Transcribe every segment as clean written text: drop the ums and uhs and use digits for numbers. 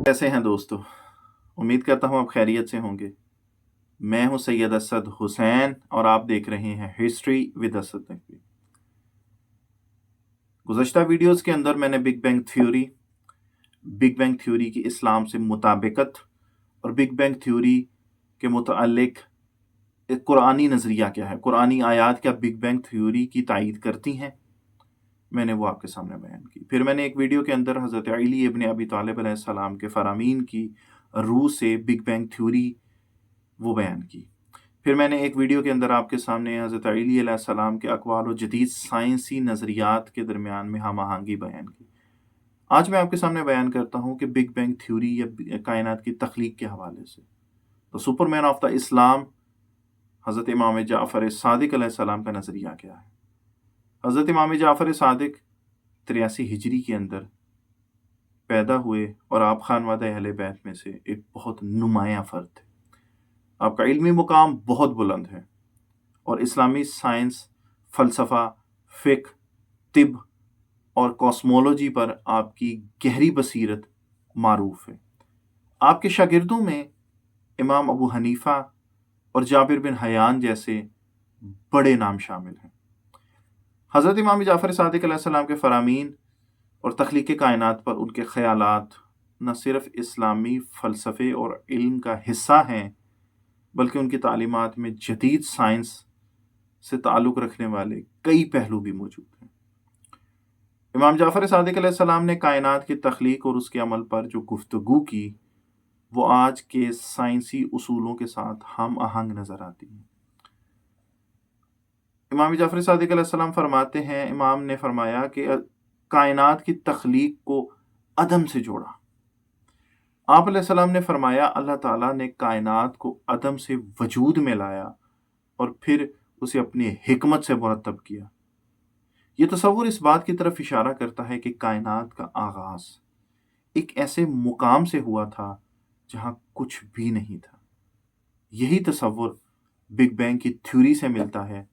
कैसे हैं दोस्तों? उम्मीद करता हूँ आप खैरियत से होंगे। मैं हूँ सैयद असद हुसैन और आप देख रहे हैं हिस्ट्री विद असद नकवी। गुज़श्ता वीडियोस के अंदर मैंने बिग बैंग थ्योरी की इस्लाम से मुताबिकत और बिग बैंग थ्योरी के मुतालिक एक कुरानी नज़रिया क्या है, कुरानी आयात क्या बिग बैंग थ्योरी की तायीद करती हैं, मैंने वो आपके सामने बयान की। फिर मैंने एक वीडियो के अंदर हज़रत अली इब्न अबी तालिब अलैहिस्सलाम के फ़रामीन की रूह से बिग बैंग थ्योरी वो बयान की। फिर मैंने एक वीडियो के अंदर आपके सामने हज़रत अली अलैहिस्सलाम के अक़वाल और जदीद साइंसी नज़रियात के दरमियान में हम आहंगी बयान की। आज मैं आपके सामने बयान करता हूँ कि बिग बैंग थ्योरी या कायनात की तख्लीक के हवाले से तो सुपरमैन ऑफ द इस्लाम हज़रत इमाम जाफ़र सादिक अलैहिस्सलाम का नज़रिया क्या है। हज़रत इमाम जाफ़र सादिक 83 हिजरी के अंदर पैदा हुए और आप खानवादा अहले बैत में से एक बहुत नुमायाँ फ़र्द थे। आपका इल्मी मुकाम बहुत बुलंद है और इस्लामी साइंस, फ़लसफ़ा, फ़िक़्ह, तिब और कॉस्मोलॉजी पर आपकी गहरी बसीरत मारूफ़ है। आपके शागिर्दों में इमाम अबू हनीफ़ा और जाबिर बिन हयान जैसे बड़े नाम शामिल हैं। हज़रत इमाम जाफ़र सादिक अलैहिस्सलाम के फ़रामीन और तख्लीक़ कायनात पर उनके ख़यालात न सिर्फ़ इस्लामी फ़लसफ़े और इल्म का हिस्सा हैं, बल्कि उनकी तालीमात में जदीद साइंस से ताल्लुक़ रखने वाले कई पहलू भी मौजूद हैं। इमाम जाफ़र सादिक अलैहिस्सलाम ने कायनात की तख्लीक और उसके अमल पर जो गुफ्तगू की, वो आज के साइंसी उसूलों के साथ हम आहंग नज़र आती है। इमाम जाफ़र सादिक अलैहिस्सलाम फरमाते हैं, इमाम ने फरमाया कि कायनात की तख्लीक को अदम से जोड़ा। आप अलैहिस्सलाम ने फरमाया अल्लाह ताला ने कायनात को अदम से वजूद में लाया और फिर उसे अपनी हिकमत से मुरतब किया। ये तसव्वुर इस बात की तरफ इशारा करता है कि कायनात का आगाज़ एक ऐसे मुकाम से हुआ था जहाँ कुछ भी नहीं था। यही तसव्वुर बिग बैंग की थ्योरी से मिलता है,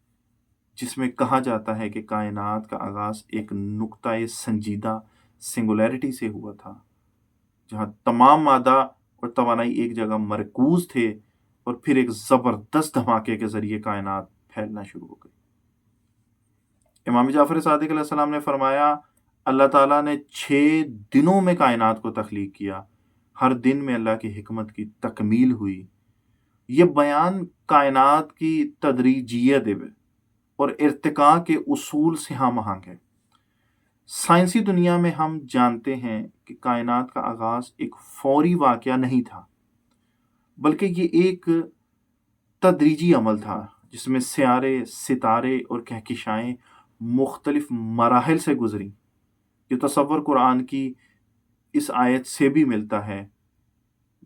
जिसमें कहा जाता है कि कायनात का आगाज़ एक नुक्ता-ए संजीदा सिंगुलैरिटी से हुआ था, जहाँ तमाम मादा और तवानाई एक जगह मरकूज़ थे और फिर एक ज़बरदस्त धमाके के ज़रिए कायनात फैलना शुरू हो गई। इमाम जाफ़र सादिक अलैहिस्सलाम ने फरमाया अल्लाह ताला ने 6 दिनों में कायनात को तख्लीक किया। हर दिन में अल्लाह की हिकमत की तकमील हुई। ये बयान कायनात की तदरीजियत और इर्तिका के उसूल से हम आहंग है। साइंसी दुनिया में हम जानते हैं कि कायनात का आगाज़ एक फ़ौरी वाक़या नहीं था, बल्कि ये एक तदरीजी अमल था, जिसमें स्यारे, सितारे और कहकशाएँ मुख्तलिफ मराहिल से गुज़री। ये तसव्वुर कुरान की इस आयत से भी मिलता है,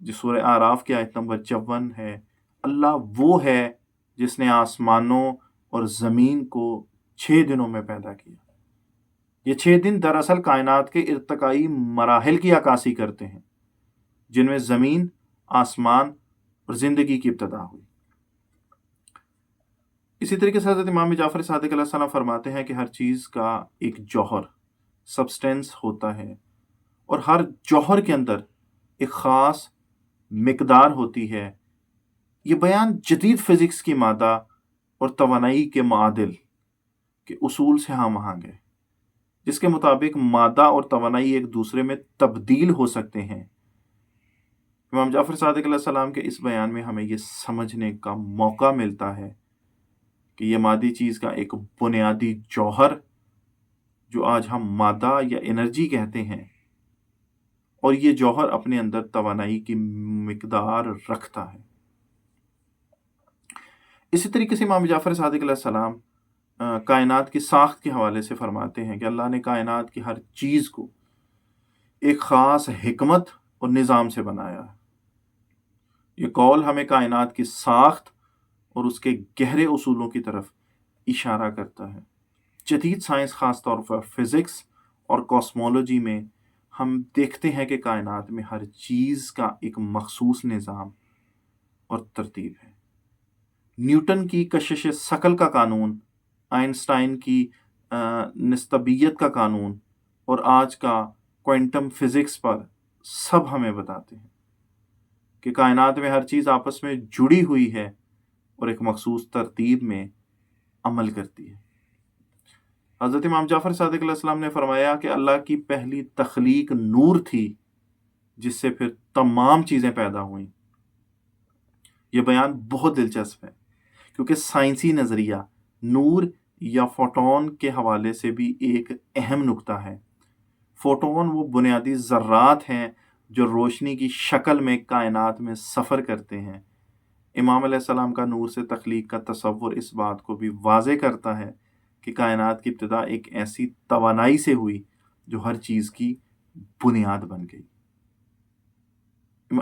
जो सूरह आराफ की आयत नंबर 54 है। अल्लाह वो है जिसने आसमानों और ज़मीन को 6 दिनों में पैदा किया। ये 6 दिन दरअसल कायनात के इर्तिकाई मराहिल की अक्कासी करते हैं, जिनमें ज़मीन, आसमान और ज़िंदगी की इब्तिदा हुई। इसी तरीके से हज़रत इमाम जाफ़र सादिक अलैहिस्सलाम फरमाते हैं कि हर चीज़ का एक जौहर, सब्सटेंस होता है और हर जौहर के अंदर एक ख़ास मिक़दार होती है। ये बयान जदीद फ़िज़िक्स की मादा और तवानाई के मादिल के उसूल से हम आहंग है, जिसके मुताबिक मादा और तवानाई एक दूसरे में तब्दील हो सकते हैं। इमाम जाफ़र सादिक अलैहिस्सलाम के इस बयान में हमें ये समझने का मौका मिलता है कि ये मादी चीज़ का एक बुनियादी जौहर, जो आज हम मादा या एनर्जी कहते हैं, और ये जौहर अपने अंदर तवानाई की मिक़दार रखता है। इसी तरीके से इमाम जाफ़र सादिक अलैहिस्सलाम कायनात की साख्त के हवाले से फरमाते हैं कि अल्लाह ने कायनात की हर चीज़ को एक ख़ास हिकमत और निज़ाम से बनाया है। ये कौल हमें कायनात की साख्त और उसके गहरे उसूलों की तरफ इशारा करता है। जदीद साइंस ख़ास तौर पर फ़िज़िक्स और कॉस्मोलॉजी में हम देखते हैं कि कायनात में हर चीज़ का एक मख़सूस निज़ाम और तरतीब है। न्यूटन की कशिश शकल का कानून, आइंस्टाइन की निस्बत का कानून और आज का क्वांटम फ़िज़िक्स पर सब हमें बताते हैं कि कायनात में हर चीज़ आपस में जुड़ी हुई है और एक मखसूस तरतीब में अमल करती है। हज़रत इमाम जाफ़र सादिक़ अलैहिस्सलाम ने फरमाया कि अल्लाह की पहली तख्लीक नूर थी, जिससे फिर तमाम चीज़ें पैदा हुईं। ये बयान बहुत दिलचस्प है, क्योंकि साइंसी नज़रिया नूर या फोटॉन के हवाले से भी एक अहम नुक्ता है। फोटॉन वो बुनियादी ज़र्रात हैं जो रोशनी की शक्ल में कायनात में सफ़र करते हैं। इमाम अलैहिस्सलाम का नूर से तख्लीक का तसव्वुर इस बात को भी वाज़े करता है कि कायनात की इब्तिदा एक ऐसी तवानाई से हुई जो हर चीज़ की बुनियाद बन गई।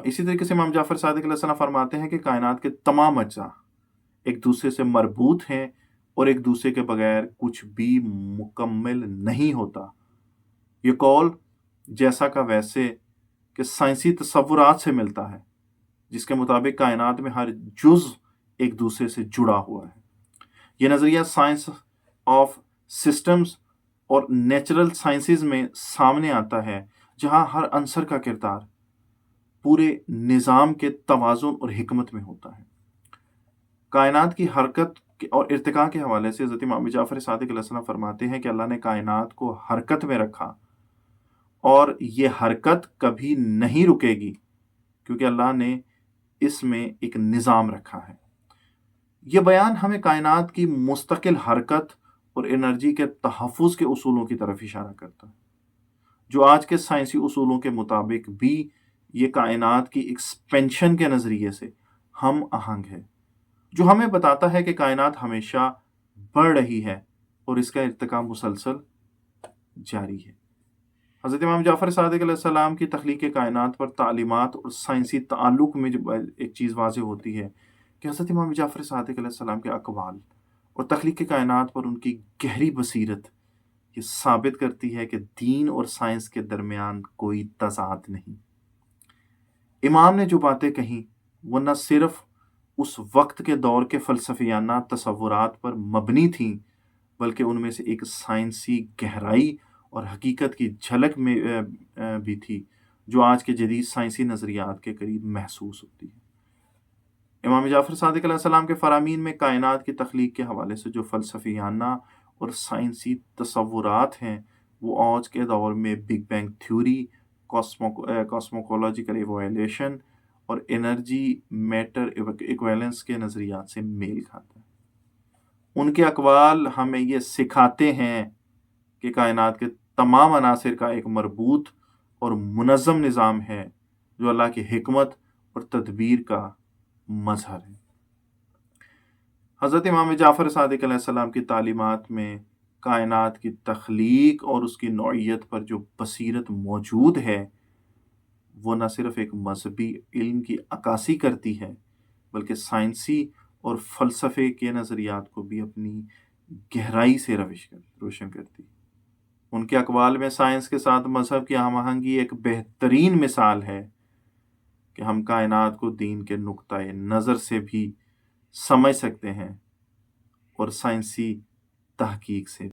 इसी तरीके से इमाम जाफ़र सादिक़ अलैहिस्सलाम फरमाते हैं कि कायनात के तमाम अज्जा एक दूसरे से मरबूत हैं और एक दूसरे के बगैर कुछ भी मुकम्मल नहीं होता। ये कौल जैसा का वैसे कि साइंसी तसव्वुरात से मिलता है, जिसके मुताबिक कायनात में हर जुज़ एक दूसरे से जुड़ा हुआ है। ये नज़रिया साइंस ऑफ सिस्टम्स और नेचुरल साइंसेज में सामने आता है, जहाँ हर अंसर का किरदार पूरे निज़ाम के तवाज़ुन और हिकमत में होता है। कायनात की हरकत और इर्तिका के हवाले से हज़रत इमाम जाफ़र सादिक़ अलैहिस्सलाम फरमाते हैं कि अल्लाह ने कायनात को हरकत में रखा और ये हरकत कभी नहीं रुकेगी, क्योंकि अल्लाह ने इसमें एक निज़ाम रखा है। ये बयान हमें कायनात की मुस्तकिल हरकत और एनर्जी के तहफ़्फ़ुज़ के उसूलों की तरफ इशारा करता है, जो आज के साइंसी उसूलों के मुताबिक भी ये कायनात की एक्सपेंशन के नज़रिए से हम आहंग है, जो हमें बताता है कि कायनात हमेशा बढ़ रही है और इसका इर्तिका मुसलसल जारी है। हज़रत इमाम जाफ़र सादिक़ अलैहिस्सलाम की तख्लीक़ कायनात पर तालीमात और साइंसी ताल्लुक़ में जो एक चीज़ वाज़ेह होती है कि हज़रत इमाम जाफ़र सादिक़ अलैहिस्सलाम के अक़वाल और तख्लीक़ कायनात पर उनकी गहरी बसीरत ये साबित करती है कि दीन और साइंस के दरमियान कोई तज़ाद नहीं। इमाम ने जो बातें कहीं वो न सिर्फ़ उस वक़्त के दौर के फ़लसफ़ियाना तसव्वुरात पर मबनी थीं, बल्कि उनमें से एक साइंसी गहराई और हकीकत की झलक में भी थी, जो आज के जदीद साइंसी नज़रियात के करीब महसूस होती है। इमाम जाफ़र सादिक़ अलैहिस्सलाम के फ़रामीन में कायनात की तख्लीक के हवाले से जो फ़लसफ़ियाना और साइंसी तसव्वुरात हैं, वो आज के दौर में बिग बैंग थ्योरी, कॉस्मोकोलॉजिकल इवैल्यूएशन और एनर्जी मैटर इक्विवेलेंस के नज़रियात से मेल खाता है। उनके अक़वाल हमें ये सिखाते हैं कि कायनात के तमाम अनासिर का एक मरबूत और मुनज़्ज़म निज़ाम है, जो अल्लाह की हिकमत और तदबीर का मज़हर है। हज़रत इमाम जाफ़र सादिक़ अलैहिस्सलाम की तालीमात में कायनात की तख्लीक और उसकी नौइयत पर जो बसीरत मौजूद है, वो न सिर्फ़ एक मज़हबी इल्म की अक्कासी करती है, बल्कि साइंसी और फ़लसफ़े के नज़रियात को भी अपनी गहराई से रोशन करती है। उनके अक़वाल में साइंस के साथ मज़हब की हम आहंगी एक बेहतरीन मिसाल है कि हम कायनात को दीन के नुक्ताए नज़र से भी समझ सकते हैं और साइंसी तहकीक से।